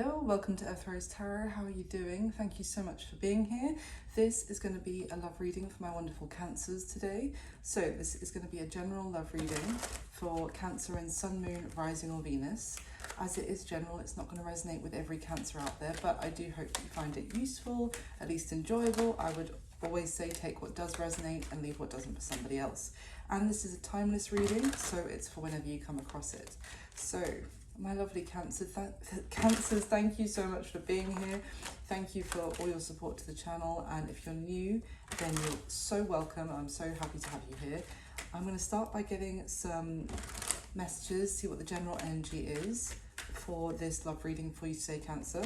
Hello, welcome to Earth Rose Tarot. How are you doing? Thank you so much for being here. This is going to be a love reading for my wonderful Cancers today. So this is going to be a general love reading for Cancer in Sun, Moon, Rising or Venus. As it is general, it's not going to resonate with every Cancer out there, but I do hope that you find it useful, at least enjoyable. I would always say take what does resonate and leave what doesn't for somebody else. And this is a timeless reading, so it's for whenever you come across it. So my lovely Cancers, thank you so much for being here. Thank you for all your support to the channel, and if you're new, then you're so welcome. I'm so happy to have you here. I'm going to start by getting some messages, see what the general energy is for this love reading for you today, Cancer.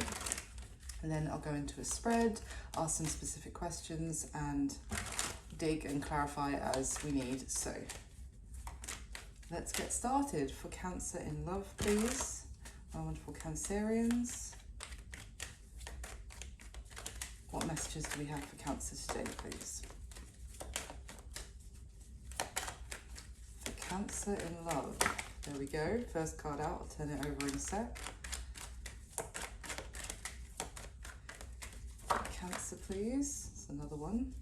And then I'll go into a spread, ask some specific questions, and dig and clarify as we need. So let's get started. For Cancer in love, please, my wonderful Cancerians. What messages do we have for Cancer today, please? For Cancer in love, there we go. First card out, I'll turn it over in a sec. Cancer, please. It's another one.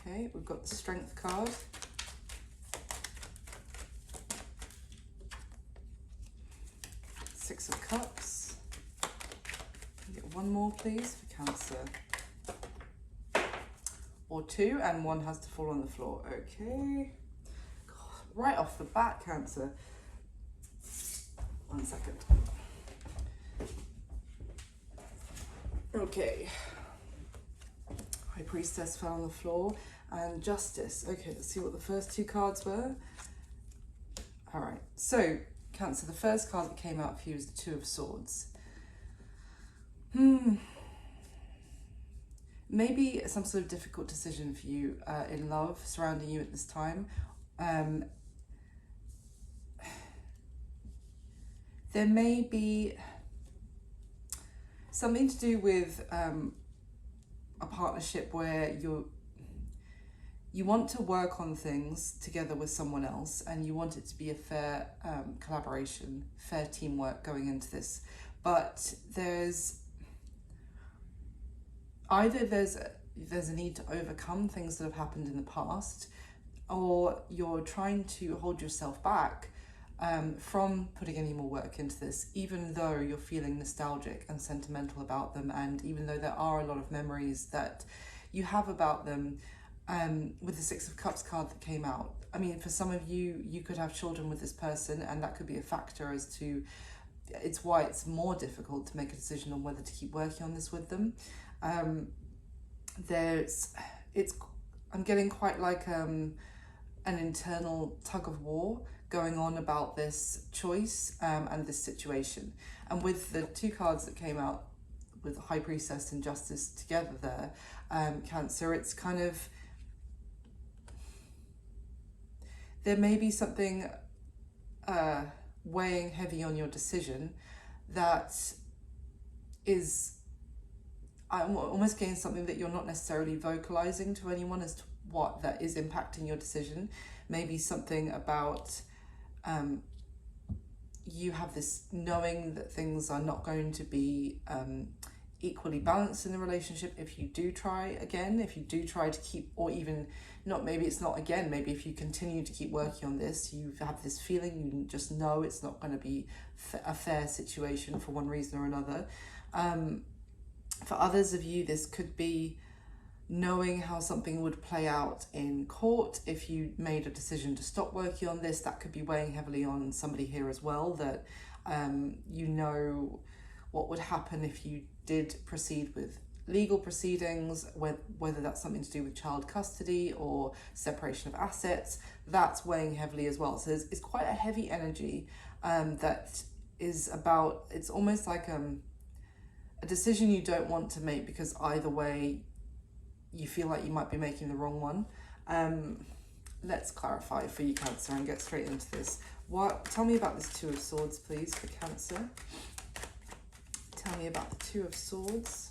Okay, we've got the Strength card. Six of Cups. Can I get one more, please, for Cancer? Or two, and one has to fall on the floor. Okay. God, right off the bat, Cancer. 1 second. Okay. High Priestess fell on the floor, and Justice. Okay, let's see what the first two cards were. All right, so Cancer, the first card that came out for you is the Two of Swords. Maybe some sort of difficult decision for you in love surrounding you at this time. There may be something to do with a partnership where you want to work on things together with someone else, and you want it to be a fair collaboration, fair teamwork going into this. But there's either there's a need to overcome things that have happened in the past, or you're trying to hold yourself back from putting any more work into this, even though you're feeling nostalgic and sentimental about them, and even though there are a lot of memories that you have about them. With the Six of Cups card that came out, I mean, for some of you, you could have children with this person, and that could be a factor as to it's why it's more difficult to make a decision on whether to keep working on this with them. I'm getting quite like an internal tug of war going on about this choice and this situation. And with the two cards that came out with High Priestess and Justice together there, Cancer, it's kind of, there may be something weighing heavy on your decision that is, I'm almost getting something that you're not necessarily vocalizing to anyone as to what that is impacting your decision. Maybe something about you have this knowing that things are not going to be equally balanced in the relationship if you do try again, if you do try to keep, or even not, maybe it's not again, maybe if you continue to keep working on this, you have this feeling, you just know it's not going to be a fair situation for one reason or another. For others of you, this could be knowing how something would play out in court. If you made a decision to stop working on this, that could be weighing heavily on somebody here as well, that you know what would happen if you did proceed with legal proceedings, whether that's something to do with child custody or separation of assets. That's weighing heavily as well. So it's quite a heavy energy that is about, it's almost like a decision you don't want to make, because either way you feel like you might be making the wrong one. Let's clarify for you, Cancer, and get straight into this. Tell me about this Two of Swords, please, for Cancer. Tell me about the Two of Swords.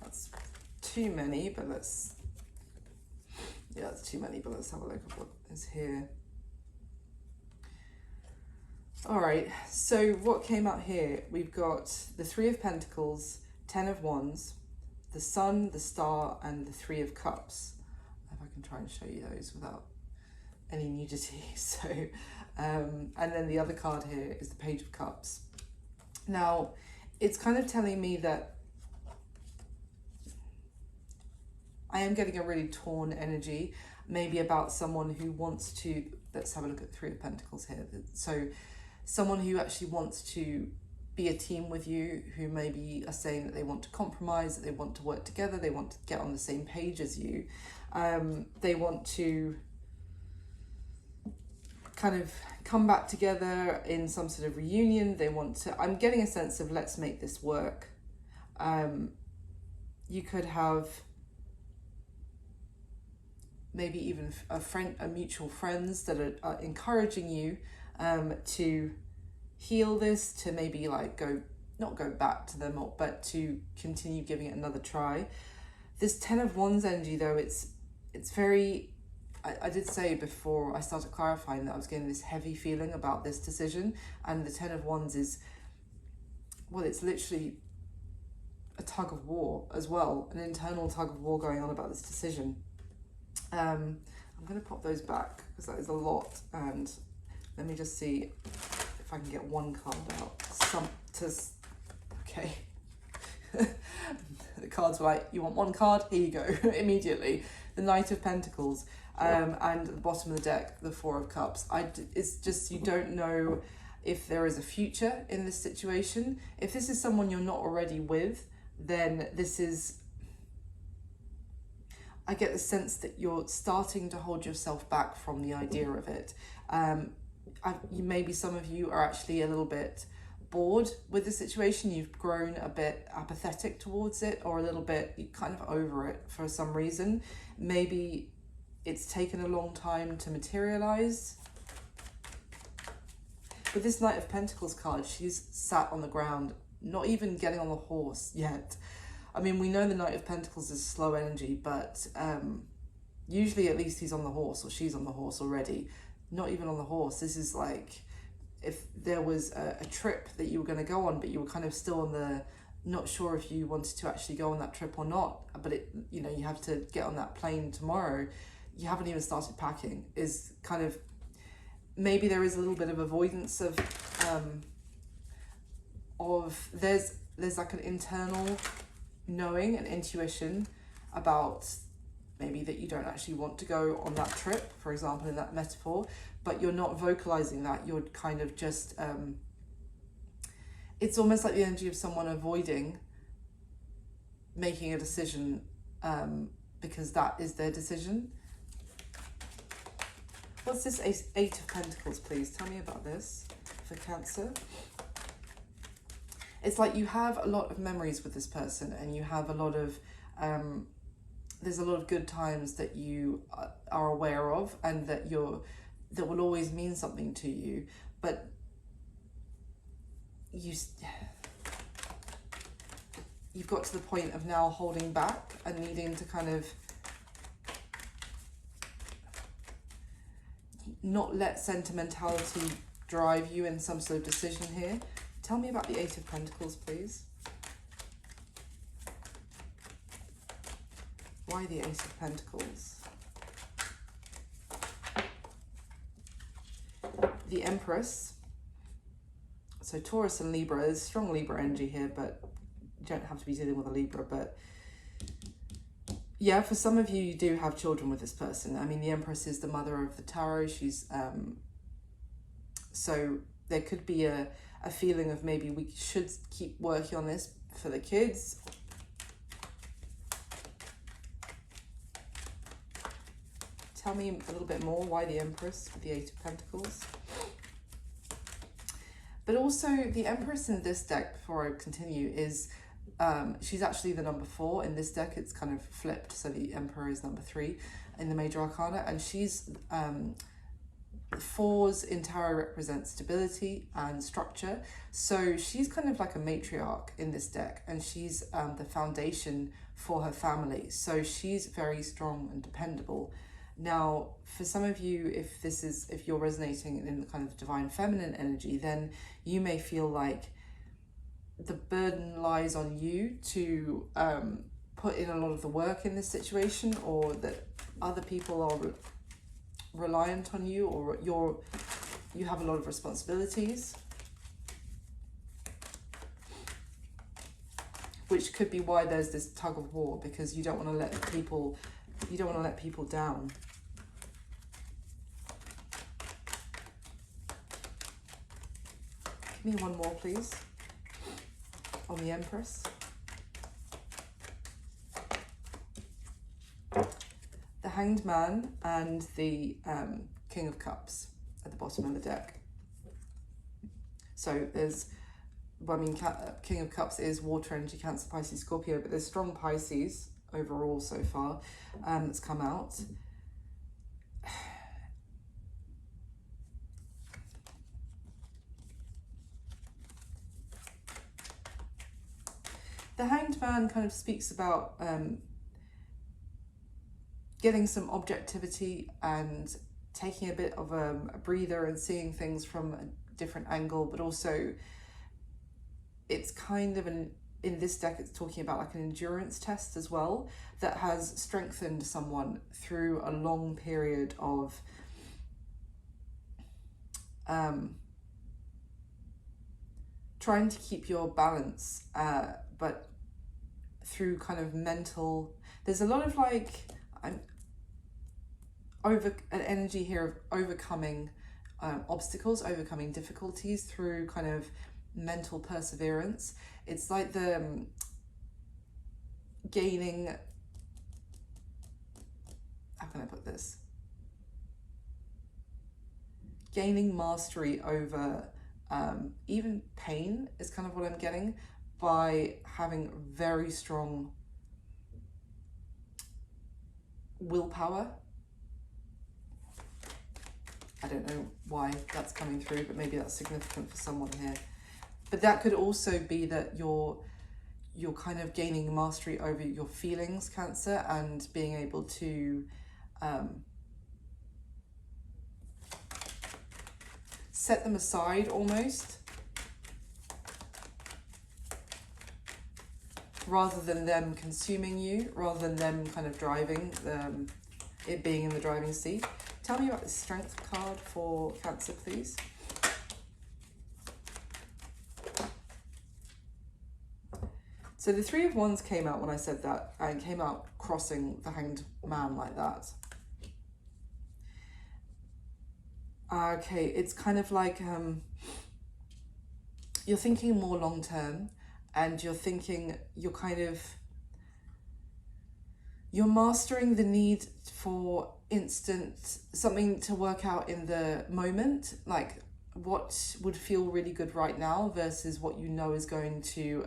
That's too many, but let's, yeah, that's too many, but let's have a look at what is here. All right, so what came out here, we've got the Three of Pentacles, Ten of Wands, the Sun, the Star, and the Three of Cups. If I can try and show you those without any nudity. So, and then the other card here is the Page of Cups. Now, it's kind of telling me that I am getting a really torn energy, maybe about someone who wants to, let's have a look at Three of Pentacles here. So someone who actually wants to be a team with you, who maybe are saying that they want to compromise, that they want to work together, they want to get on the same page as you. They want to kind of come back together in some sort of reunion. They want to, I'm getting a sense of let's make this work. You could have maybe even a mutual friends that are encouraging you to heal this, to maybe like not go back to them, but to continue giving it another try. This Ten of Wands energy though, it's very, I did say before I started clarifying that I was getting this heavy feeling about this decision, and the Ten of Wands is, well, it's literally a tug of war as well, an internal tug of war going on about this decision. I'm going to pop those back because that is a lot, and let me just see if I can get one card out. Okay. The cards were like, you want one card? Here you go. Immediately. The Knight of Pentacles, and at the bottom of the deck, the Four of Cups. It's just, you don't know if there is a future in this situation. If this is someone you're not already with, then this is, I get the sense that you're starting to hold yourself back from the idea of it. Maybe some of you are actually a little bit bored with the situation. You've grown a bit apathetic towards it, or a little bit kind of over it for some reason. Maybe it's taken a long time to materialize. With this Knight of Pentacles card, she's sat on the ground, not even getting on the horse yet. I mean, we know the Knight of Pentacles is slow energy, but usually at least he's on the horse or she's on the horse already. Not even on the horse. This is like if there was a trip that you were going to go on, but you were kind of still on the, not sure if you wanted to actually go on that trip or not, but it, you know, you have to get on that plane tomorrow. You haven't even started packing, is kind of, maybe there is a little bit of avoidance of there's like an internal knowing and intuition about maybe that you don't actually want to go on that trip, for example, in that metaphor, but you're not vocalizing that. You're kind of just, it's almost like the energy of someone avoiding making a decision because that is their decision. What's this Eight of Pentacles, please? Tell me about this for Cancer. It's like you have a lot of memories with this person, and you have a lot of, there's a lot of good times that you are aware of, and that will always mean something to you, but you've got to the point of now holding back and needing to kind of not let sentimentality drive you in some sort of decision here. Tell me about the Eight of Pentacles, please. Why the Ace of Pentacles? The Empress. So Taurus and Libra, there's strong Libra energy here, but you don't have to be dealing with a Libra. But yeah, for some of you, you do have children with this person. I mean, the Empress is the mother of the tarot. She's so there could be a feeling of maybe we should keep working on this for the kids. Tell me a little bit more why the Empress with the Eight of Pentacles. But also the Empress in this deck, before I continue, is she's actually the number 4 in this deck. It's kind of flipped, so the Emperor is number 3 in the Major Arcana, and she's Fours in tarot represent stability and structure. So she's kind of like a matriarch in this deck, and she's the foundation for her family. So she's very strong and dependable. Now, for some of you, if you're resonating in the kind of divine feminine energy, then you may feel like the burden lies on you to put in a lot of the work in this situation, or that other people are reliant on you, or you have a lot of responsibilities, which could be why there's this tug of war, because you don't want to let people down. Give me one more, please, on the Empress. The Hanged Man and the King of Cups at the bottom of the deck. So there's, King of Cups is water energy, Cancer, Pisces, Scorpio, but there's strong Pisces overall so far that's come out. The Hanged Man kind of speaks about getting some objectivity and taking a bit of a breather and seeing things from a different angle, but also it's kind of in this deck it's talking about like an endurance test as well, that has strengthened someone through a long period of trying to keep your balance, but through kind of mental, there's a lot of like an energy here of overcoming obstacles, overcoming difficulties through kind of mental perseverance. It's like the gaining, how can I put this? Gaining mastery over even pain is kind of what I'm getting, by having very strong willpower. I don't know why that's coming through, but maybe that's significant for someone here. But that could also be that you're kind of gaining mastery over your feelings, Cancer, and being able to set them aside almost, rather than them consuming you, rather than them kind of driving, it being in the driving seat. Tell me about the Strength card for Cancer, please. So the Three of Wands came out when I said that, and came out crossing the Hanged Man like that. Okay, it's kind of like you're thinking more long term, and you're mastering the need for something to work out in the moment, like what would feel really good right now versus what you know is going to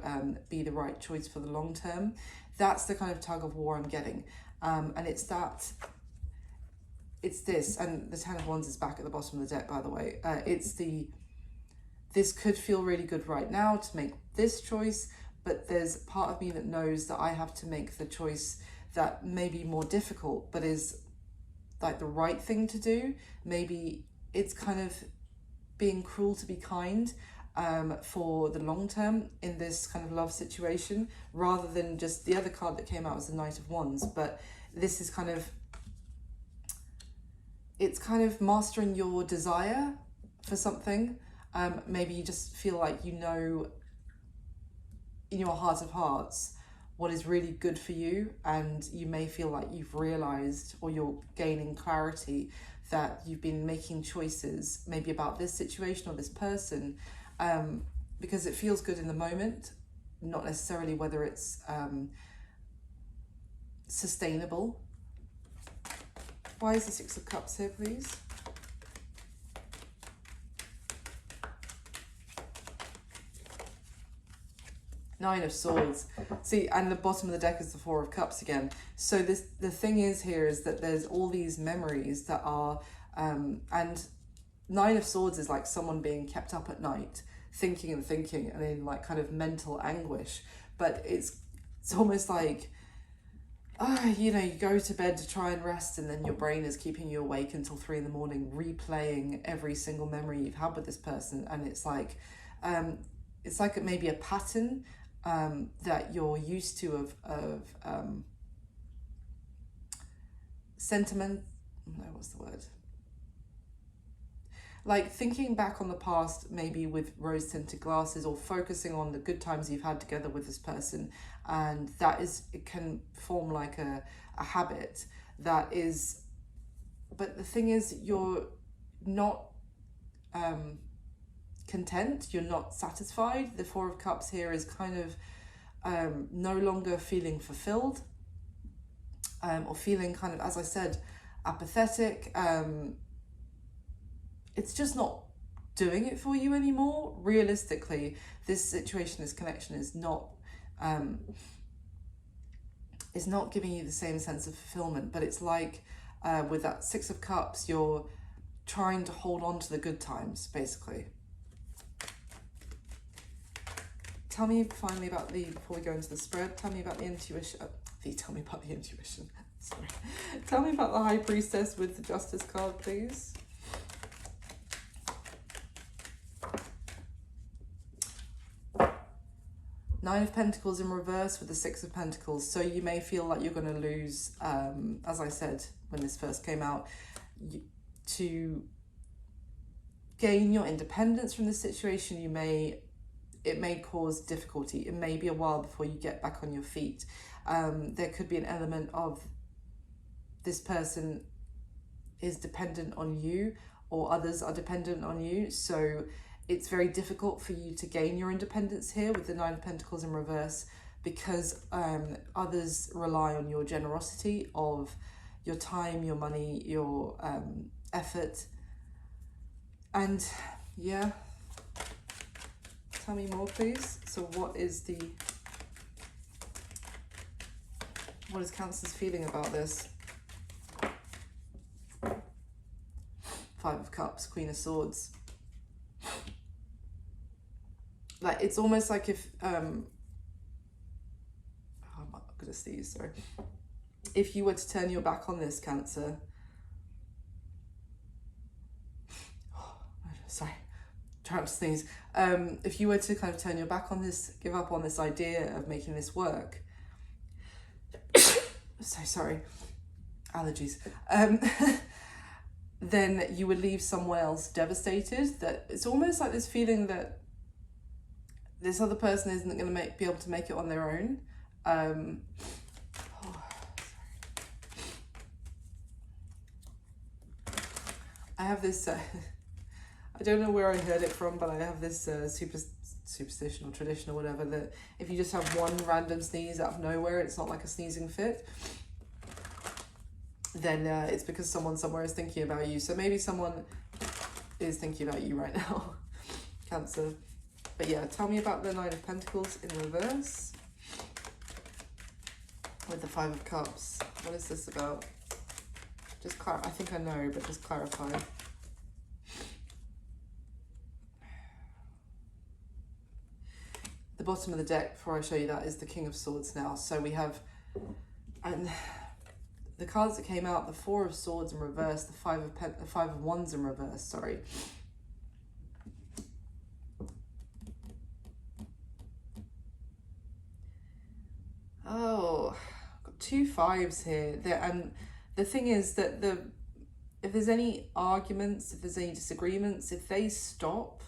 be the right choice for the long term. That's the kind of tug of war I'm getting. And it's this, and the Ten of Wands is back at the bottom of the deck, by the way. This could feel really good right now to make this choice, but there's part of me that knows that I have to make the choice that may be more difficult, but is like the right thing to do. Maybe it's kind of being cruel to be kind for the long term in this kind of love situation, rather than just the other card that came out was the Knight of Wands. But this is it's kind of mastering your desire for something. Maybe you just feel like you know in your heart of hearts what is really good for you, and you may feel like you've realized, or you're gaining clarity, that you've been making choices maybe about this situation or this person because it feels good in the moment, not necessarily whether it's sustainable. Why is the Six of Cups here, please? Nine of Swords. See, and the bottom of the deck is the Four of Cups again. So the thing is here is that there's all these memories that are, and Nine of Swords is like someone being kept up at night, thinking and thinking, and in like kind of mental anguish. But it's almost like, you know, you go to bed to try and rest, and then your brain is keeping you awake until 3 in the morning, replaying every single memory you've had with this person. And it's like maybe a pattern that you're used to of sentiment. No, what's the word? Like thinking back on the past, maybe with rose-tinted glasses, or focusing on the good times you've had together with this person. And it can form like a habit that is, but the thing is, you're not content, you're not satisfied. The Four of Cups here is kind of no longer feeling fulfilled, or feeling kind of, as I said, apathetic. It's just not doing it for you anymore. Realistically, this situation, this connection is not giving you the same sense of fulfillment. But it's like with that Six of Cups, you're trying to hold on to the good times, basically. Tell me finally about before we go into the spread, tell me about the intuition. Tell me about the intuition. Sorry. Tell me about the High Priestess with the Justice card, please. Nine of Pentacles in reverse with the Six of Pentacles. So you may feel like you're going to lose, as I said when this first came out, to gain your independence from the situation. It may cause difficulty. It may be a while before you get back on your feet. There could be an element of this person is dependent on you, or others are dependent on you. So it's very difficult for you to gain your independence here with the Nine of Pentacles in reverse, because others rely on your generosity of your time, your money, your effort. And yeah, tell me more, please. So what is Cancer's feeling about this? Five of Cups, Queen of Swords. Like, it's almost like if, oh my goodness, sneeze, sorry. If you were to turn your back on this, Cancer, sorry, trying to sneeze. If you were to kind of turn your back on this, give up on this idea of making this work, so sorry, allergies, then you would leave someone else devastated. That it's almost like this feeling that this other person isn't going to be able to make it on their own. I have this, I don't know where I heard it from, but I have this superstition or tradition or whatever, that if you just have one random sneeze out of nowhere, it's not like a sneezing fit, then it's because someone somewhere is thinking about you. So maybe someone is thinking about you right now, Cancer. But yeah, tell me about the Nine of Pentacles in reverse with the Five of Cups. What is this about? Just I think I know, but just clarify. The bottom of the deck, before I show you that, is the King of Swords now. So we have, and the cards that came out, the Four of Swords in reverse, the Five of Wands in reverse, sorry. Oh, got two fives here. And the thing is that if there's any arguments, if there's any disagreements, if they stop,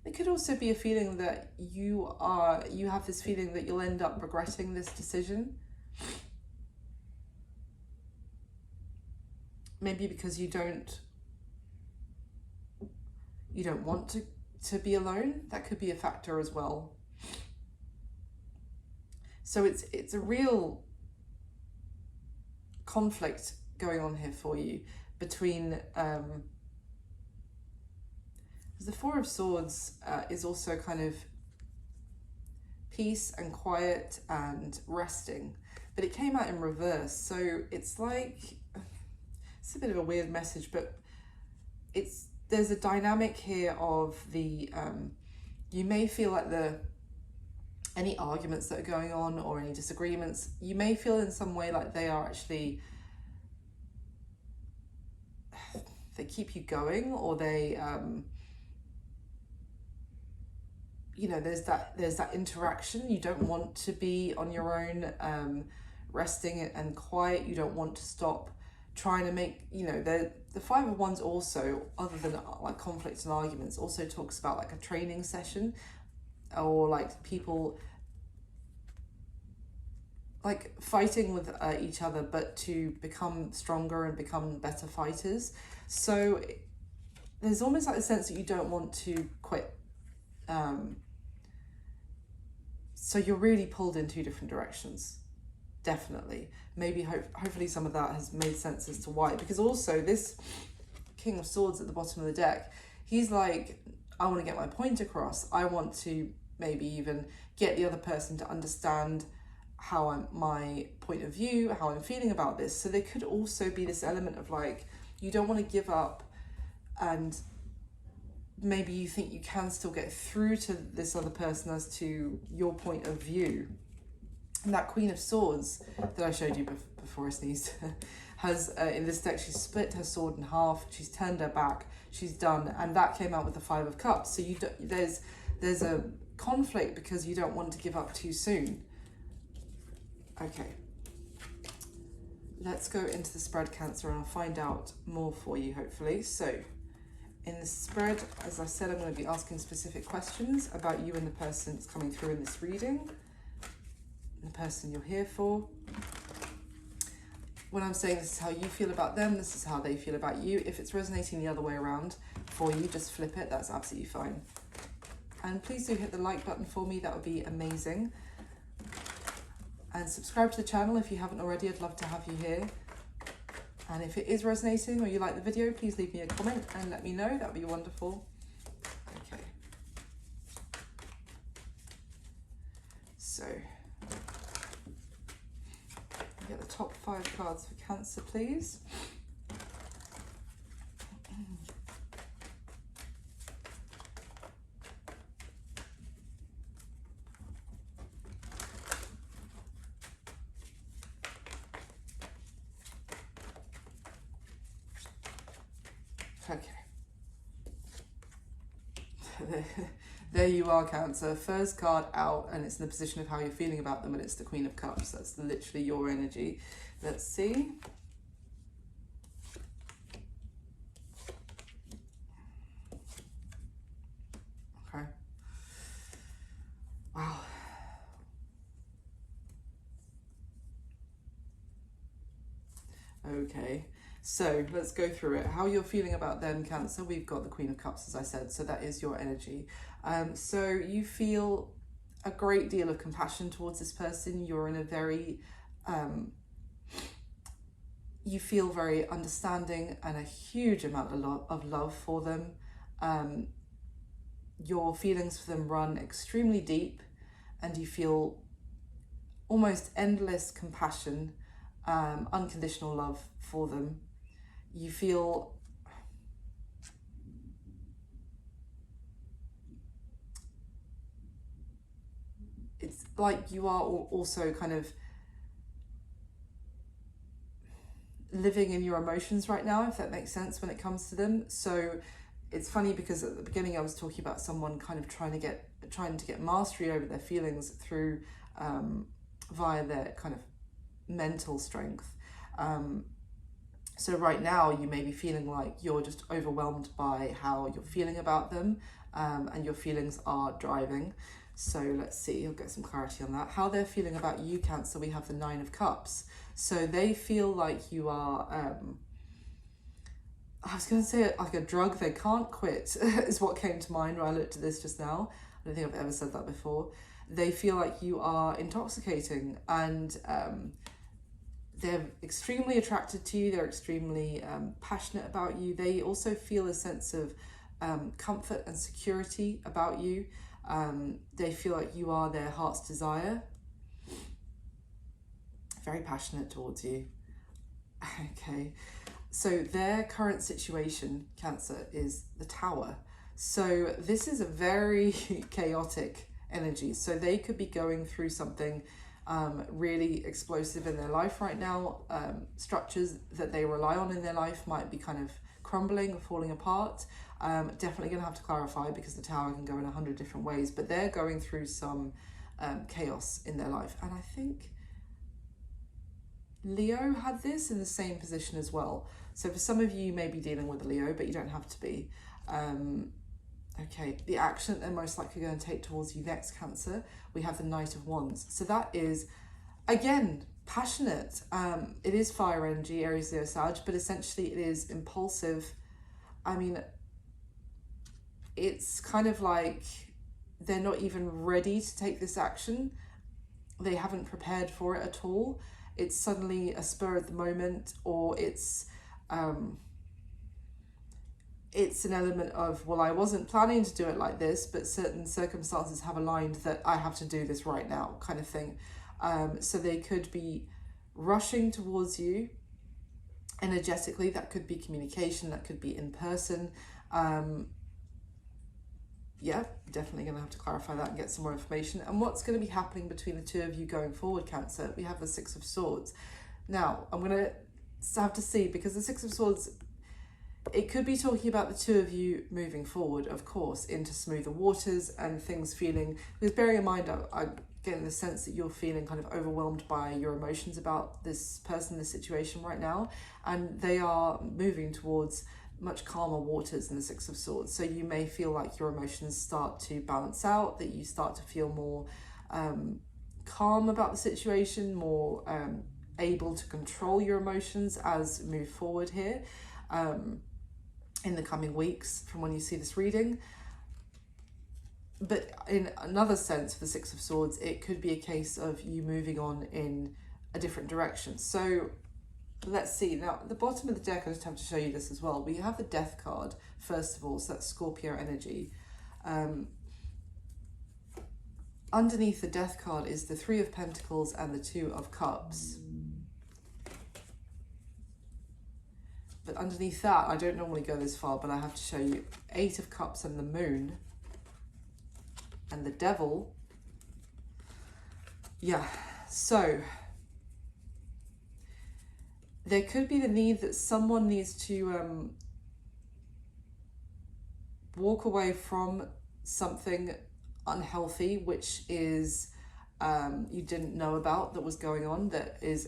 it could also be a feeling that you have this feeling that you'll end up regretting this decision. Maybe because you don't want to be alone. That could be a factor as well. So it's a real conflict going on here for you between the Four of Swords is also kind of peace and quiet and resting, but it came out in reverse. So it's like, it's a bit of a weird message, but there's a dynamic here of the, you may feel like any arguments that are going on or any disagreements, you may feel in some way like they are actually, they keep you going, or they, you know, there's that interaction. You don't want to be on your own, resting and quiet. You don't want to stop trying to make, you know, the Five of Wands also, other than like conflicts and arguments, also talks about like a training session, or like people like fighting with each other, but to become stronger and become better fighters. So there's almost like a sense that you don't want to quit. So you're really pulled in two different directions. Definitely. Maybe hopefully some of that has made sense as to why. Because also this King of Swords at the bottom of the deck, he's like, I want to get my point across. I want to maybe even get the other person to understand my point of view, how I'm feeling about this. So there could also be this element of like, you don't want to give up, and maybe you think you can still get through to this other person as to your point of view. And that Queen of Swords that I showed you before I sneezed has, in this deck, she's split her sword in half, she's turned her back, she's done, and that came out with the Five of Cups. So there's a conflict because you don't want to give up too soon. Okay, let's go into the spread, Cancer, and I'll find out more for you, hopefully. So in the spread, as I said, I'm going to be asking specific questions about you and the person that's coming through in this reading, the person you're here for. When I'm saying this is how you feel about them, this is how they feel about you. If it's resonating the other way around for you, just flip it. That's absolutely fine. And please do hit the like button for me. That would be amazing. And subscribe to the channel if you haven't already. I'd love to have you here. And if it is resonating or you like the video, please leave me a comment and let me know. That would be wonderful. Okay. So, get the top 5 cards for Cancer, please. Okay. There you are, Cancer. First card out, and it's in the position of how you're feeling about them, and it's the Queen of Cups. That's literally your energy. Let's see. Okay. Wow. Okay. So let's go through it. How you're feeling about them, Cancer. We've got the Queen of Cups, as I said, so that is your energy. So you feel a great deal of compassion towards this person. You're in a very, you feel very understanding and a huge amount of love for them. Your feelings for them run extremely deep, and you feel almost endless compassion, unconditional love for them. You feel it's like you are also kind of living in your emotions right now, if that makes sense, when it comes to them. So it's funny because at the beginning I was talking about someone kind of trying to get mastery over their feelings through via their kind of mental strength. So right now you may be feeling like you're just overwhelmed by how you're feeling about them, and your feelings are driving. So let's see, you'll get some clarity on that. How they're feeling about you, Cancer, we have the Nine of Cups. So they feel like you are, I was going to say like a drug they can't quit is what came to mind when I looked at this just now. I don't think I've ever said that before. They feel like you are intoxicating, and they're extremely attracted to you. They're extremely passionate about you. They also feel a sense of comfort and security about you. They feel like you are their heart's desire. very passionate towards you. Okay, so their current situation, Cancer, is the Tower. So this is a very chaotic energy. So they could be going through something really explosive in their life right now. Structures that they rely on in their life might be kind of crumbling or falling apart. Definitely going to have to clarify, because the Tower can go in 100 different ways, but they're going through some chaos in their life. And I think Leo had this in the same position as well. So for some of you, you may be dealing with a Leo, but you don't have to be. Okay, the action that they're most likely going to take towards you next, Cancer, we have the Knight of Wands. So that is, again, passionate. It is fire energy, Aries, Leo, Sag, but essentially it is impulsive. I mean, it's kind of like they're not even ready to take this action. They haven't prepared for it at all. It's suddenly a spur of the moment, or it's an element of, well, I wasn't planning to do it like this, but certain circumstances have aligned that I have to do this right now, kind of thing. So they could be rushing towards you energetically. That could be communication, that could be in person. Yeah, definitely going to have to clarify that and get some more information. And what's going to be happening between the two of you going forward, Cancer? We have the Six of Swords. Now, I'm going to have to see, because the Six of Swords, it could be talking about the two of you moving forward, of course, into smoother waters and things feeling, because bearing in mind, I'm getting the sense that you're feeling kind of overwhelmed by your emotions about this person, this situation right now, and they are moving towards much calmer waters in the Six of Swords. So you may feel like your emotions start to balance out, that you start to feel more calm about the situation, more able to control your emotions as we move forward here in the coming weeks from when you see this reading. But in another sense, for the Six of Swords, it could be a case of you moving on in a different direction. So let's see. Now, at the bottom of the deck, I just have to show you this as well. We have the Death card, first of all, so that's Scorpio energy. Underneath the Death card is the Three of Pentacles and the Two of Cups. But underneath that, I don't normally go this far, but I have to show you Eight of Cups and the Moon and the Devil. Yeah, so there could be the need that someone needs to walk away from something unhealthy, which is you didn't know about, that was going on, that is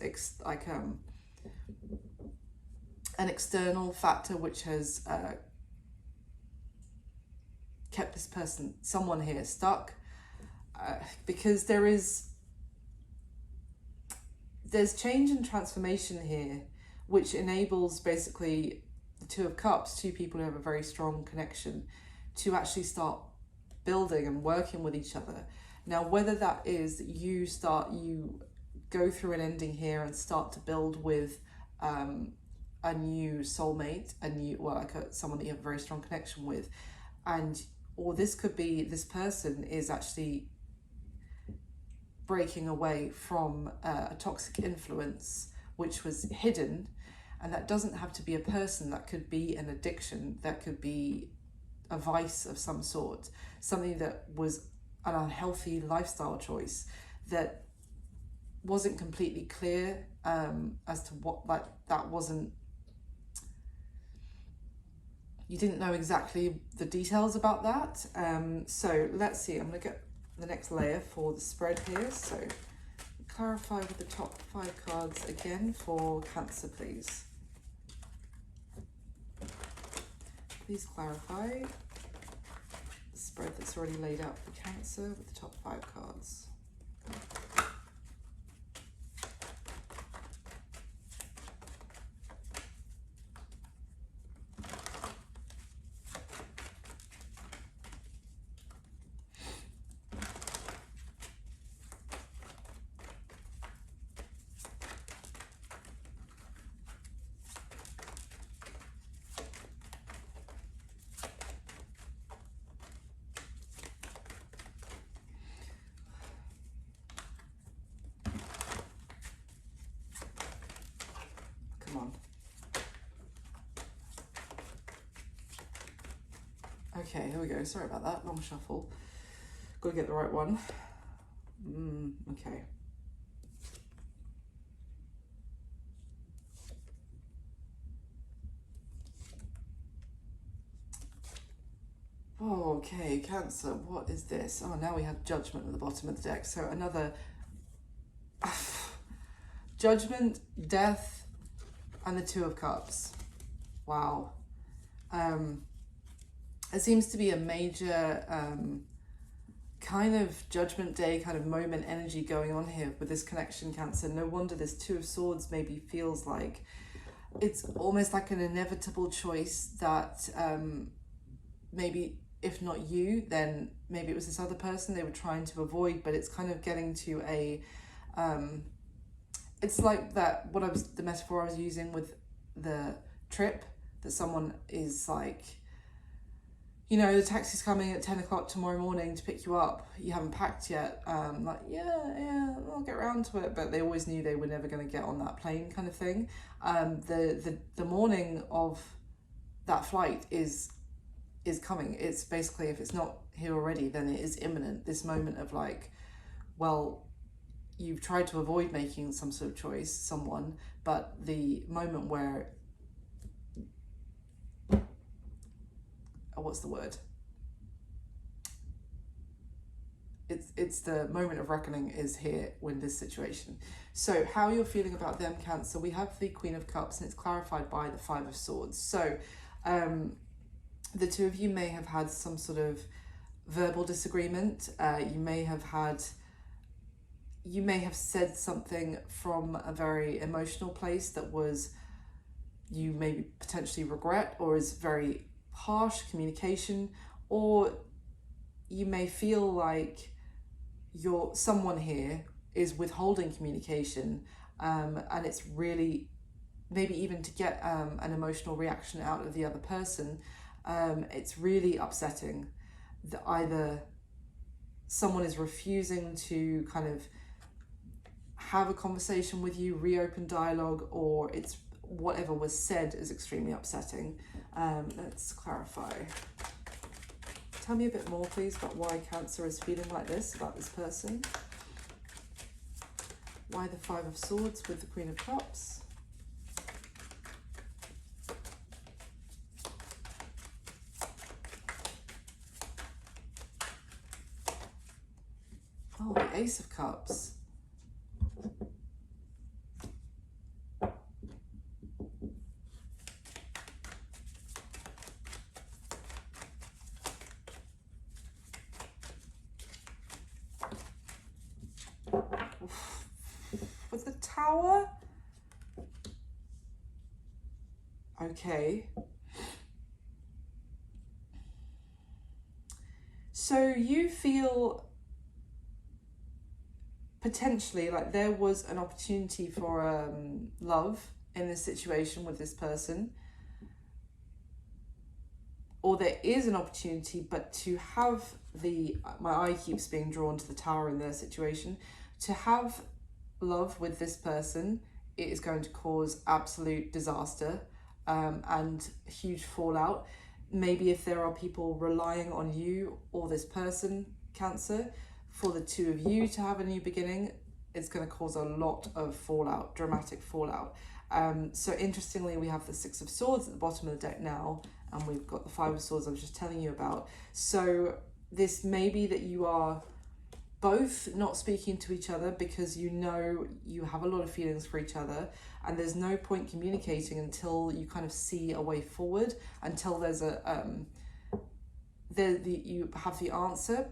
an external factor which has kept this person, someone here, stuck, because there's change and transformation here, which enables basically the Two of Cups, two people who have a very strong connection, to actually start building and working with each other. Now, whether that is that you go through an ending here and start to build with a new soulmate, someone that you have a very strong connection with, or this could be this person is actually breaking away from a toxic influence which was hidden, and that doesn't have to be a person, that could be an addiction, that could be a vice of some sort, something that was an unhealthy lifestyle choice that wasn't completely clear as to what, like, that wasn't, you didn't know exactly the details about that. So let's see, I'm going to get the next layer for the spread here. So clarify with the top 5 cards again for Cancer, please. Please clarify the spread that's already laid out for Cancer with the top 5 cards. Okay, here we go. Sorry about that. Long shuffle. Got to get the right one. Okay. Oh, okay, Cancer, what is this? Oh, now we have Judgment at the bottom of the deck. So another Judgment, Death, and the Two of Cups. Wow. It seems to be a major kind of Judgment Day kind of moment energy going on here with this connection, Cancer. No wonder this Two of Swords maybe feels like it's almost like an inevitable choice that maybe if not you, then maybe it was this other person they were trying to avoid, but it's kind of getting to a it's like that the metaphor I was using with the trip, that someone is like, you know, the taxi's coming at 10 o'clock tomorrow morning to pick you up, you haven't packed yet, like yeah I'll get around to it, but they always knew they were never going to get on that plane kind of thing. The morning of that flight is coming. It's basically, if it's not here already, then it is imminent. This moment of like, well, you've tried to avoid making some sort of choice, someone, but the moment where, what's the word? It's the moment of reckoning is here with this situation. So how you're feeling about them, Cancer, we have the Queen of Cups and it's clarified by the Five of Swords. So the two of you may have had some sort of verbal disagreement. You may have said something from a very emotional place that was, you maybe potentially regret, or is very harsh communication, or you may feel like someone here is withholding communication, and it's really maybe even to get an emotional reaction out of the other person. It's really upsetting that either someone is refusing to kind of have a conversation with you, reopen dialogue, or it's whatever was said is extremely upsetting. Let's clarify. Tell me a bit more, please, about why Cancer is feeling like this about this person. Why the Five of Swords with the Queen of Cups? Oh, the Ace of Cups. With the Tower? Okay. So you feel potentially like there was an opportunity for love in this situation with this person, or there is an opportunity, but to have my eye keeps being drawn to the Tower in their situation, to have love with this person, it is going to cause absolute disaster and huge fallout. Maybe if there are people relying on you or this person, Cancer, for the two of you to have a new beginning, it's going to cause a lot of fallout, dramatic fallout. So interestingly, we have the Six of Swords at the bottom of the deck now, and we've got the Five of Swords I was just telling you about. So this may be that you are both not speaking to each other because you know you have a lot of feelings for each other, and there's no point communicating until you kind of see a way forward, until there's you have the answer.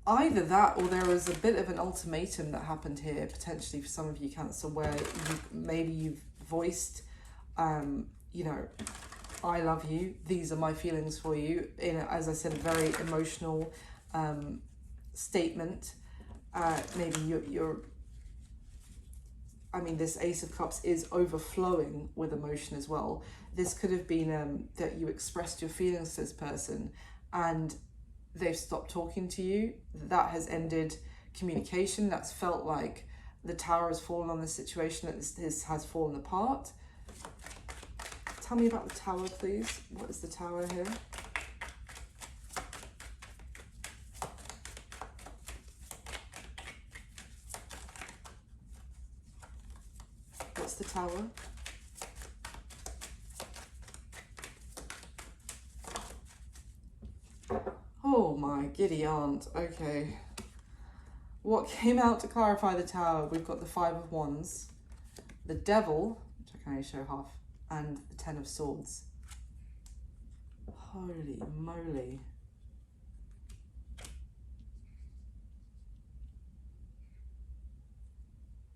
Either that, or there was a bit of an ultimatum that happened here, potentially for some of you, Cancer, where you've voiced, you know, I love you, these are my feelings for you, in, as I said, a very emotional statement. Maybe I mean, this Ace of Cups is overflowing with emotion as well. This could have been that you expressed your feelings to this person and they've stopped talking to you. That has ended communication. That's felt like the Tower has fallen on this situation, that this has fallen apart. tell me about the Tower, please. What is the Tower here? What's the Tower? Oh my giddy aunt. Okay. What came out to clarify the Tower? We've got the Five of Wands, the Devil, which I can only show half, and the Ten of Swords. Holy moly.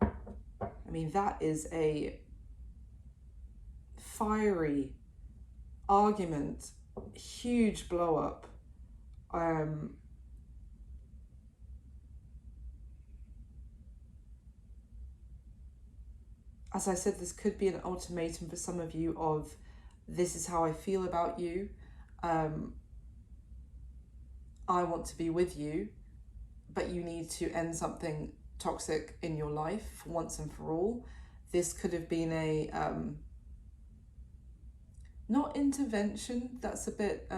I mean, that is a fiery argument, huge blow up. As I said, this could be an ultimatum for some of you of, this is how I feel about you. I want to be with you, but you need to end something toxic in your life once and for all. This could have been a, not intervention, that's a bit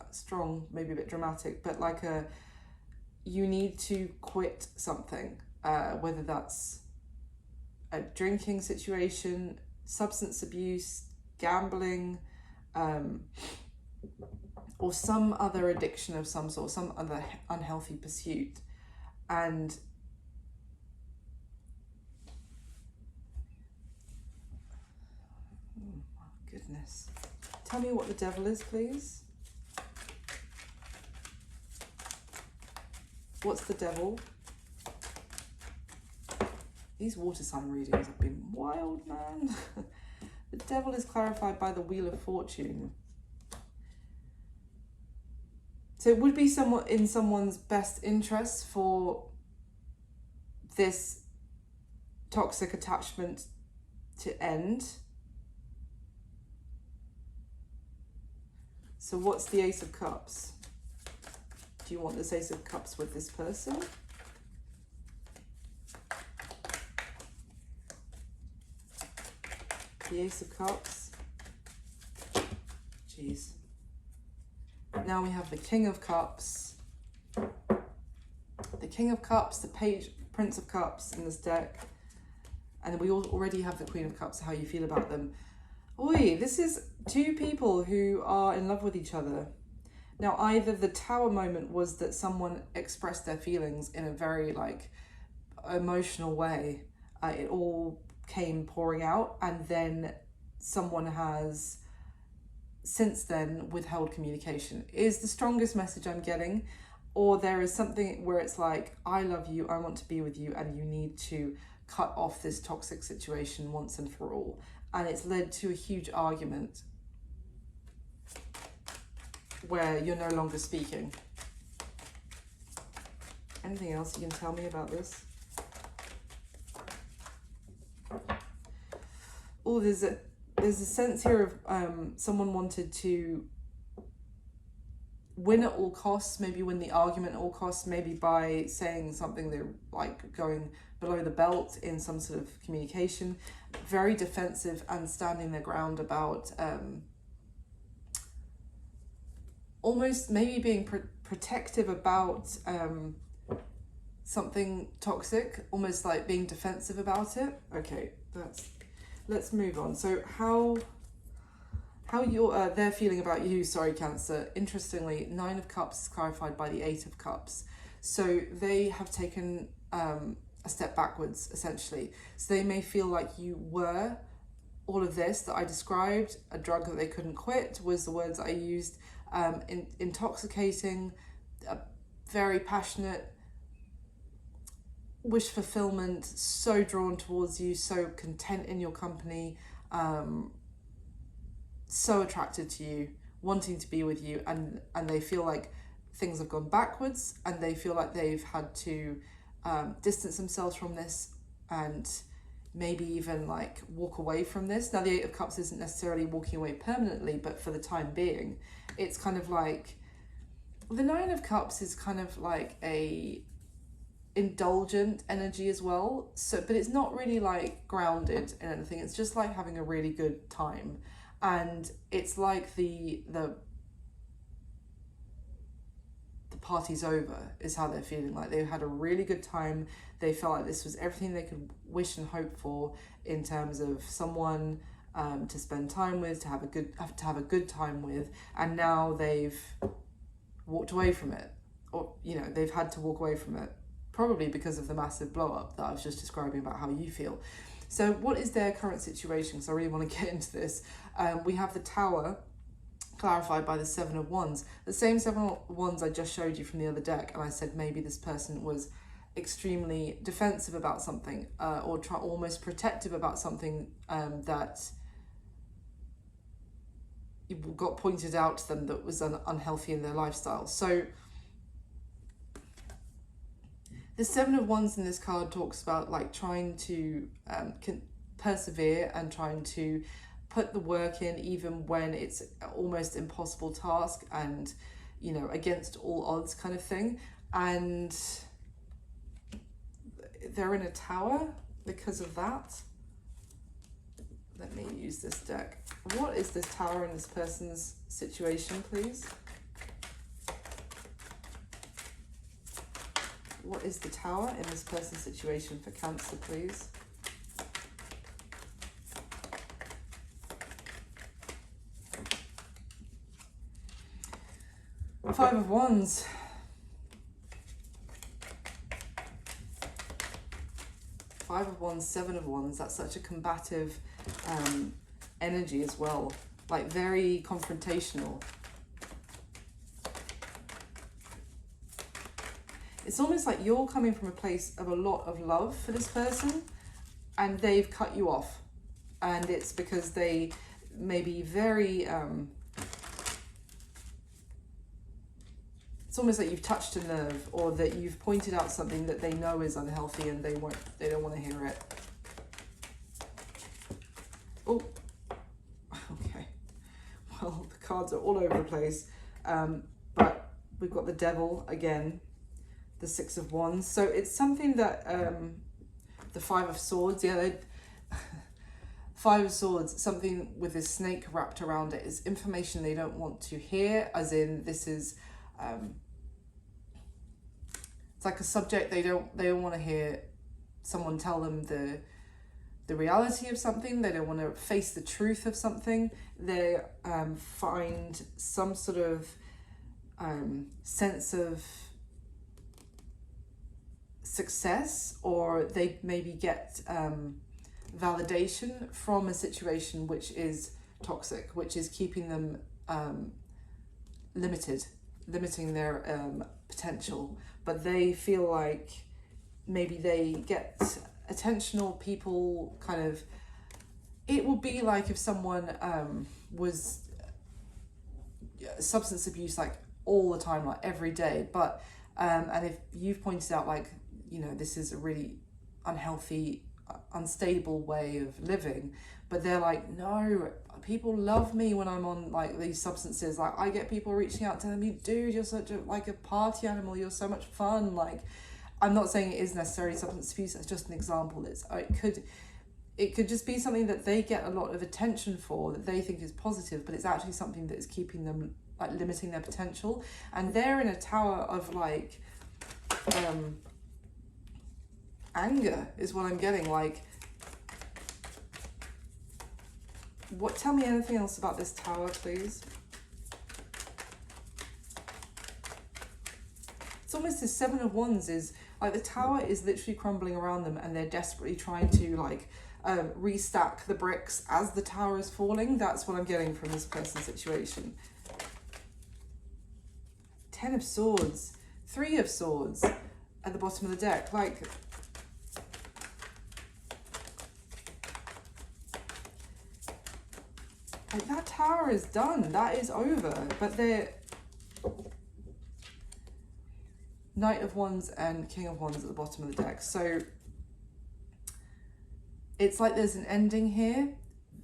strong, maybe a bit dramatic, but like you need to quit something, whether that's a drinking situation, substance abuse, gambling, or some other addiction of some sort, some other unhealthy pursuit. And oh my goodness. Tell me what the Devil is, please. What's the Devil? These water sign readings have been wild, man. The Devil is clarified by the Wheel of Fortune. So it would be somewhat in someone's best interest for this toxic attachment to end. So what's the Ace of Cups? Do you want this Ace of Cups with this person? The Ace of Cups. Jeez. Now we have the King of Cups. The King of Cups, the Prince of Cups in this deck. And we already have the Queen of Cups, how you feel about them. Oi, this is two people who are in love with each other. Now, either the Tower moment was that someone expressed their feelings in a very, like, emotional way. It all came pouring out, and then someone has since then withheld communication is the strongest message I'm getting. Or there is something where it's like, I love you, I want to be with you, and you need to cut off this toxic situation once and for all. And it's led to a huge argument where you're no longer speaking. Anything else you can tell me about this? Oh, there's a sense here of someone wanted to win at all costs, maybe win the argument at all costs, maybe by saying something they're like going below the belt in some sort of communication, very defensive and standing their ground about almost maybe being protective about something toxic, almost like being defensive about it. Okay, let's move on. So how they're feeling about you, sorry, Cancer. Interestingly, Nine of Cups is clarified by the Eight of Cups. So they have taken a step backwards, essentially. So they may feel like you were all of this that I described, a drug that they couldn't quit was the words I used, intoxicating, very passionate, wish fulfillment, so drawn towards you, so content in your company, so attracted to you, wanting to be with you, and they feel like things have gone backwards, and they feel like they've had to distance themselves from this and maybe even like walk away from this. Now the Eight of Cups isn't necessarily walking away permanently, but for the time being, it's kind of like the Nine of Cups is kind of like a indulgent energy as well. So, but it's not really like grounded in anything. It's just like having a really good time. And it's like the party's over is how they're feeling. Like they've had a really good time. They felt like this was everything they could wish and hope for in terms of someone to spend time with, to have a good time with, and now they've walked away from it, or they've had to walk away from it, probably because of the massive blow up that I was just describing about how you feel. So what is their current situation? So I really want to get into this. We have the Tower, clarified by the Seven of Wands. The same Seven of Wands I just showed you from the other deck, and I said maybe this person was extremely defensive about something, or almost protective about something that got pointed out to them that was unhealthy in their lifestyle. So the Seven of Wands in this card talks about like trying to persevere and trying to put the work in even when it's almost impossible task and against all odds kind of thing. And they're in a tower because of that. Let me use this deck. What is this Tower in this person's situation, please? What is the Tower in this person's situation for Cancer, please? Five of Wands. Five of Wands, Seven of Wands. That's such a combative energy as well. Like very confrontational. It's almost like you're coming from a place of a lot of love for this person and they've cut you off. And it's because they may be very... it's almost like you've touched a nerve, or that you've pointed out something that they know is unhealthy and they don't want to hear it. Oh, okay. Well, the cards are all over the place. But we've got the Devil again, the Six of Wands. So it's something that the Five of Swords, Five of Swords, something with this snake wrapped around it, is information they don't want to hear, as in this is it's like a subject they don't want to hear someone tell them the reality of something. They don't want to face the truth of something. They find some sort of sense of success, or they maybe get validation from a situation which is toxic, which is keeping them limiting their potential. But they feel like maybe they get attentional people kind of... It would be like if someone was substance abuse like all the time, like every day, but and if you've pointed out like this is a really unhealthy, unstable way of living, but they're like, no, people love me when I'm on like these substances. Like I get people reaching out telling me, dude, you're such a party animal, you're so much fun. Like, I'm not saying it is necessarily substance abuse, that's just an example. It could just be something that they get a lot of attention for, that they think is positive, but it's actually something that is keeping them like limiting their potential. And they're in a tower of like anger is what I'm getting. Like, tell me anything else about this Tower, please. It's almost the Seven of Wands is like the Tower is literally crumbling around them, and they're desperately trying to like restack the bricks as the Tower is falling. That's what I'm getting from this person's situation. Ten of Swords, Three of Swords at the bottom of the deck. Like that Tower is done. That is over. But they're Knight of Wands and King of Wands at the bottom of the deck. So it's like there's an ending here,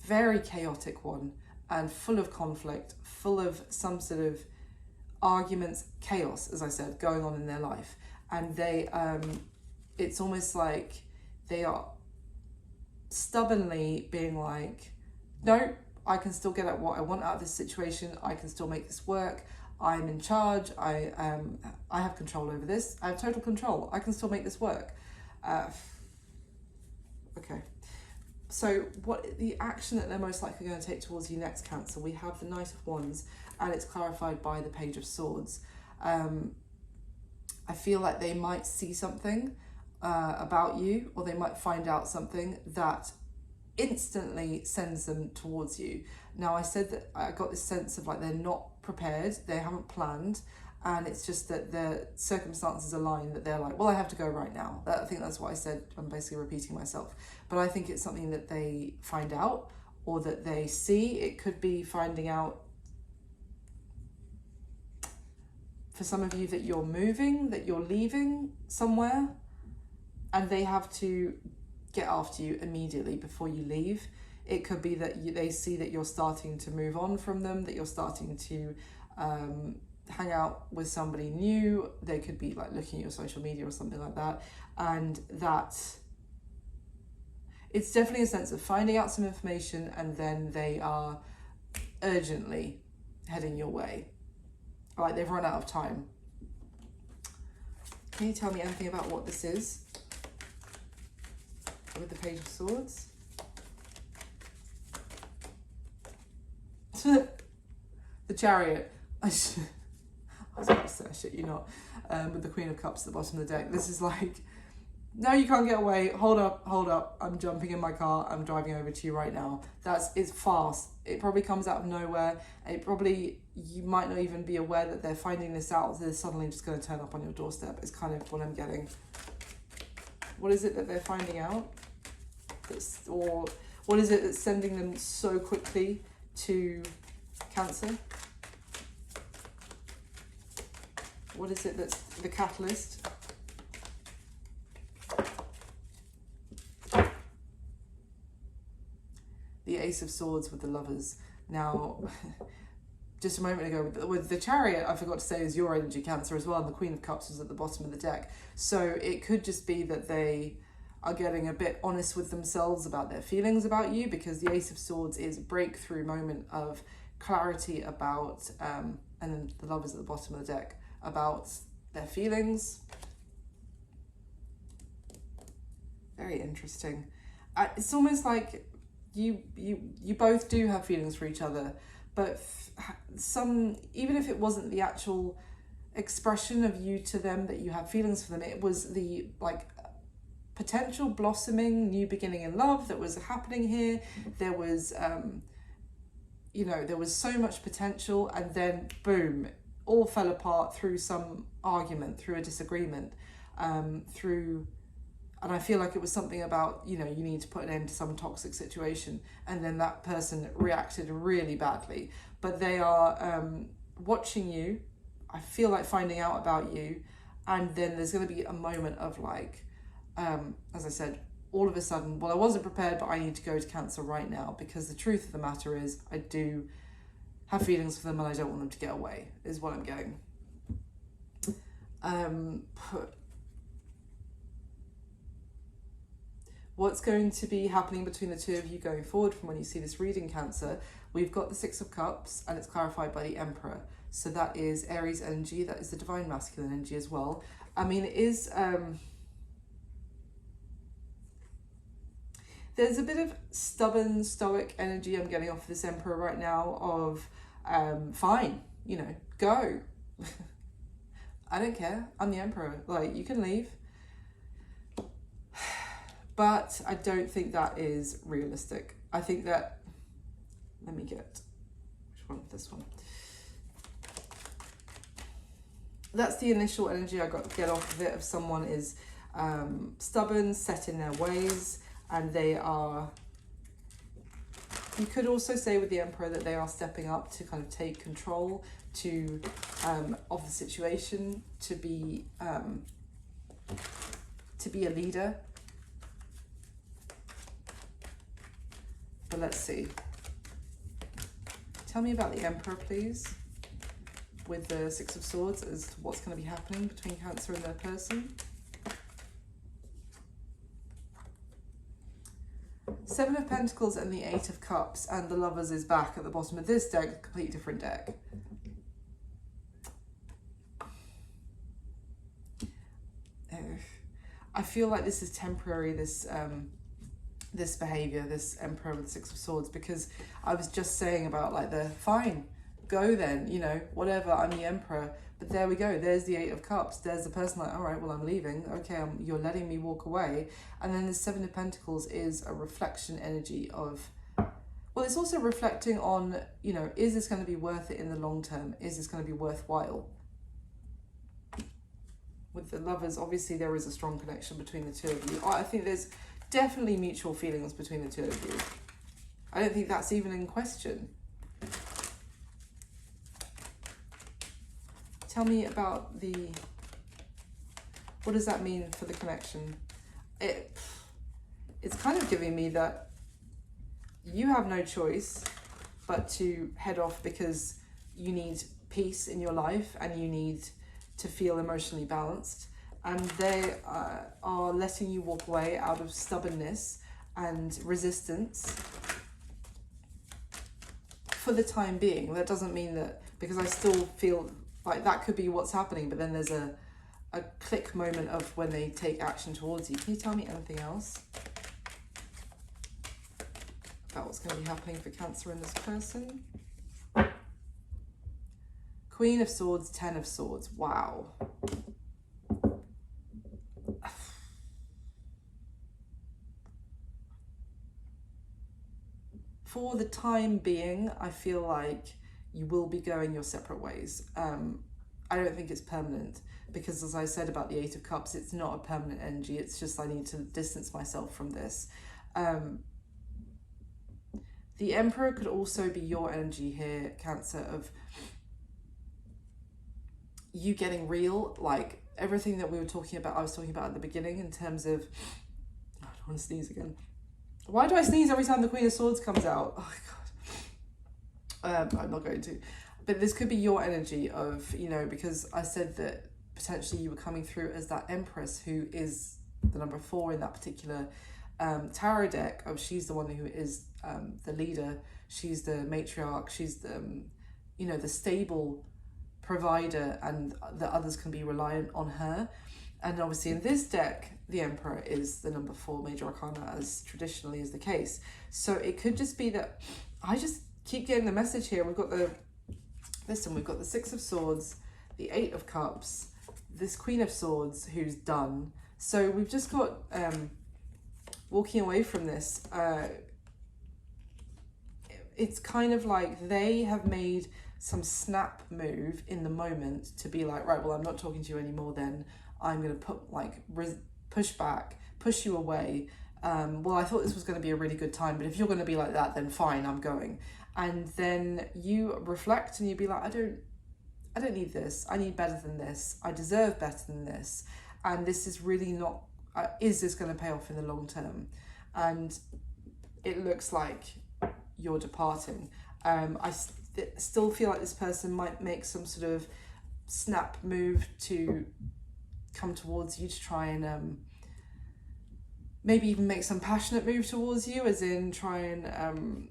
very chaotic one, and full of conflict, full of some sort of arguments, chaos, as I said, going on in their life. And they it's almost like they are stubbornly being like, no, I can still get at what I want out of this situation. I can still make this work. I'm in charge. I have control over this. I have total control. I can still make this work. Okay. So what the action that they're most likely going to take towards you next, Cancer, we have the Knight of Wands, and it's clarified by the Page of Swords. I feel like they might see something about you, or they might find out something that instantly sends them towards you. Now, I said that I got this sense of like they're not prepared, they haven't planned, and it's just that the circumstances align that they're like, well, I have to go right now. I think that's what I said. I'm basically repeating myself. But I think it's something that they find out or that they see. It could be finding out for some of you that you're moving, that you're leaving somewhere, and they have to get after you immediately before you leave. It could be that they see that you're starting to move on from them, that you're starting to hang out with somebody new. They could be like looking at your social media or something like that, and that it's definitely a sense of finding out some information, and then they are urgently heading your way. Like they've run out of time. Can you tell me anything about what this is with the Page of Swords? The Chariot. I was about to say, I shit you not. With the Queen of Cups at the bottom of the deck. This is like, no, you can't get away. Hold up. I'm jumping in my car. I'm driving over to you right now. It's fast. It probably comes out of nowhere. You might not even be aware that they're finding this out. They're suddenly just going to turn up on your doorstep. Is kind of what I'm getting. What is it that they're finding out? Or what is it that's sending them so quickly to Cancer? What is it that's the catalyst? The Ace of Swords with the Lovers. Now, just a moment ago with the Chariot, I forgot to say, is your energy, Cancer, as well, and the Queen of Cups was at the bottom of the deck. So it could just be that they are getting a bit honest with themselves about their feelings about you, because the Ace of Swords is a breakthrough moment of clarity about, and then the Lovers at the bottom of the deck, about their feelings. Very interesting. It's almost like you both do have feelings for each other, but even if it wasn't the actual expression of you to them that you have feelings for them, it was the like potential blossoming new beginning in love that was happening here. There was there was so much potential, and then boom, all fell apart through some argument, through a disagreement, and I feel like it was something about, you need to put an end to some toxic situation, and then that person reacted really badly. But they are watching you, I feel like finding out about you, and then there's going to be a moment of like, as I said, all of a sudden, well, I wasn't prepared, but I need to go to Cancer right now, because the truth of the matter is I do have feelings for them and I don't want them to get away, is what I'm getting. What's going to be happening between the two of you going forward from when you see this reading, Cancer? We've got the Six of Cups, and it's clarified by the Emperor. So that is Aries energy. That is the divine masculine energy as well. I mean, it is... there's a bit of stubborn, stoic energy I'm getting off this Emperor right now of, fine, go. I don't care. I'm the Emperor. Like, you can leave. But I don't think that is realistic. I think that, let me get, which one? This one. That's the initial energy I got to get off of it, of someone is stubborn, set in their ways, and they are, you could also say with the Emperor that they are stepping up to kind of take control of the situation, to be a leader. But let's see. Tell me about the Emperor, please, with the Six of Swords, as to what's going to be happening between Cancer and their person. Seven of Pentacles and the Eight of Cups, and the Lovers is back at the bottom of this deck, a completely different deck. I feel like this is temporary, this this behavior, this Emperor with the Six of Swords, because I was just saying about like the fine, go then, you know, whatever, I'm the Emperor. But there we go, there's the Eight of Cups, there's the person like, all right, well, I'm leaving, okay, you're letting me walk away. And then the Seven of Pentacles is a reflection energy of, well, it's also reflecting on, you know, is this going to be worth it in the long term? Is this going to be worthwhile? With the Lovers, obviously there is a strong connection between the two of you. I think there's definitely mutual feelings between the two of you. I don't think that's even in question. Tell me about what does that mean for the connection? It's kind of giving me that you have no choice but to head off because you need peace in your life and you need to feel emotionally balanced, and they are letting you walk away out of stubbornness and resistance for the time being. That doesn't mean that, because I still feel like that could be what's happening, but then there's a click moment of when they take action towards you. Can you tell me anything else about what's going to be happening for Cancer in this person? Queen of Swords, Ten of Swords. Wow. For the time being, I feel like you will be going your separate ways. I don't think it's permanent, because as I said about the Eight of Cups, it's not a permanent energy. It's just I need to distance myself from this. The Emperor could also be your energy here, Cancer, of you getting real, like everything that we were talking about, I was talking about at the beginning in terms of, I don't want to sneeze again. Why do I sneeze every time the Queen of Swords comes out? Oh my God. I'm not going to. But this could be your energy of, you know, because I said that potentially you were coming through as that Empress who is the number 4 in that particular tarot deck. She's the one who is the leader. She's the matriarch. She's the, you know, the stable provider, and the others can be reliant on her. And obviously in this deck, the Emperor is the number 4 major arcana, as traditionally is the case. So it could just be that I just keep getting the message here. We've got we've got the Six of Swords, the Eight of Cups, this Queen of Swords who's done. So we've just got walking away from this. It's kind of like they have made some snap move in the moment to be like, right, well, I'm not talking to you anymore then. I'm going to push back, push you away. Well, I thought this was going to be a really good time, but if you're going to be like that, then fine, I'm going. And then you reflect and you be like, I don't need this. I need better than this. I deserve better than this. And this is really not, is this going to pay off in the long term? And it looks like you're departing. I still feel like this person might make some sort of snap move to come towards you, to try and maybe even make some passionate move towards you, as in try and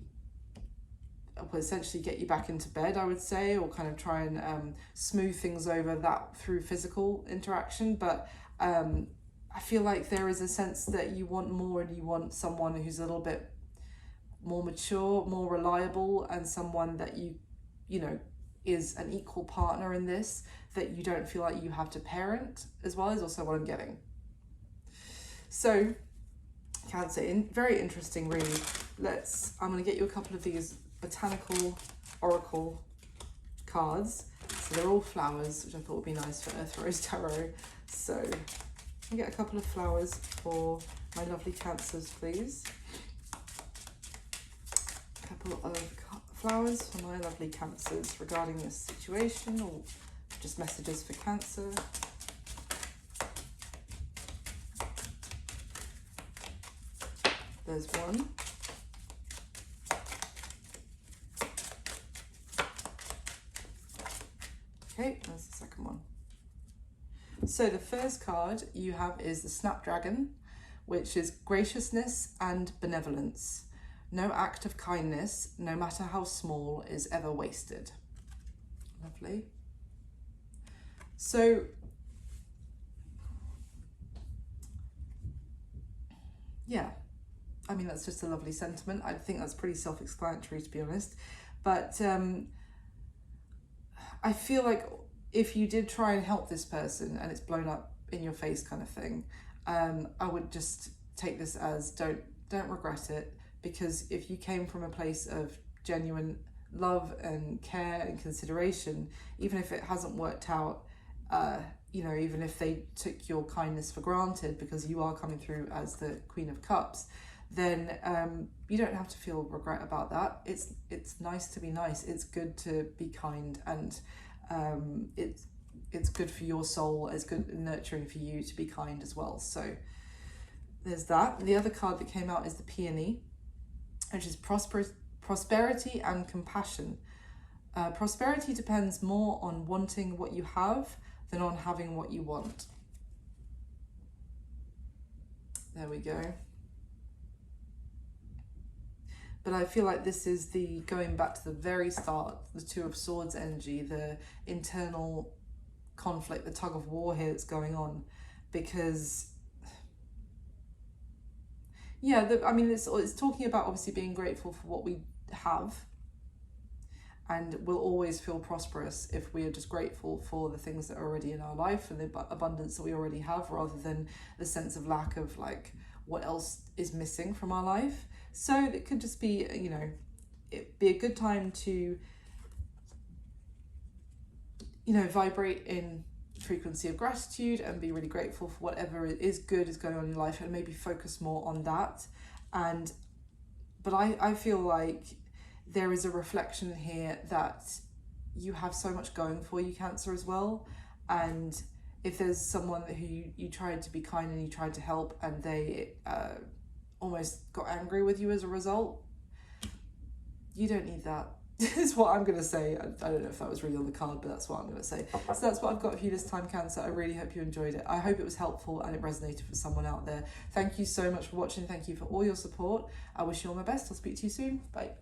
essentially get you back into bed, I would say, or kind of try and smooth things over that through physical interaction. But I feel like there is a sense that you want more, and you want someone who's a little bit more mature, more reliable, and someone that you know is an equal partner in this, that you don't feel like you have to parent as well, is also what I'm getting. So Cancer, very interesting read. I'm going to get you a couple of these botanical oracle cards. So they're all flowers, which I thought would be nice for Earth Rose Tarot. So I'll get a couple of flowers for my lovely Cancers, please. A couple of flowers for my lovely Cancers regarding this situation, or just messages for Cancer. There's one. Okay, there's the second one. So the first card you have is the Snapdragon, which is graciousness and benevolence. No act of kindness, no matter how small, is ever wasted. Lovely. So, yeah, I mean, that's just a lovely sentiment. I think that's pretty self-explanatory, to be honest. But I feel like if you did try and help this person and it's blown up in your face kind of thing, I would just take this as don't regret it, because if you came from a place of genuine love and care and consideration, even if it hasn't worked out, you know, even if they took your kindness for granted because you are coming through as the Queen of Cups, then you don't have to feel regret about that. It's nice to be nice. It's good to be kind, and it's good for your soul. It's good and nurturing for you to be kind as well. So there's that. The other card that came out is the Peony, which is prosperity and compassion. Prosperity depends more on wanting what you have than on having what you want. There we go. But I feel like this is the going back to the very start, the Two of Swords energy, the internal conflict, the tug of war here that's going on. Because, yeah, I mean, it's talking about obviously being grateful for what we have. And we'll always feel prosperous if we are just grateful for the things that are already in our life and the abundance that we already have, rather than the sense of lack of like what else is missing from our life. So it could just be, you know, it'd be a good time to, you know, vibrate in frequency of gratitude and be really grateful for whatever is good is going on in your life, and maybe focus more on that. But I feel like there is a reflection here that you have so much going for you, Cancer, as well. And if there's someone who you tried to be kind and you tried to help and they almost got angry with you as a result, you don't need that. Is what I'm going to say. I don't know if that was really on the card, but that's what I'm going to say. So that's what I've got for you this time, Cancer. I really hope you enjoyed it. I hope it was helpful and it resonated for someone out there. Thank you so much for watching. Thank you for all your support. I wish you all my best. I'll speak to you soon. Bye.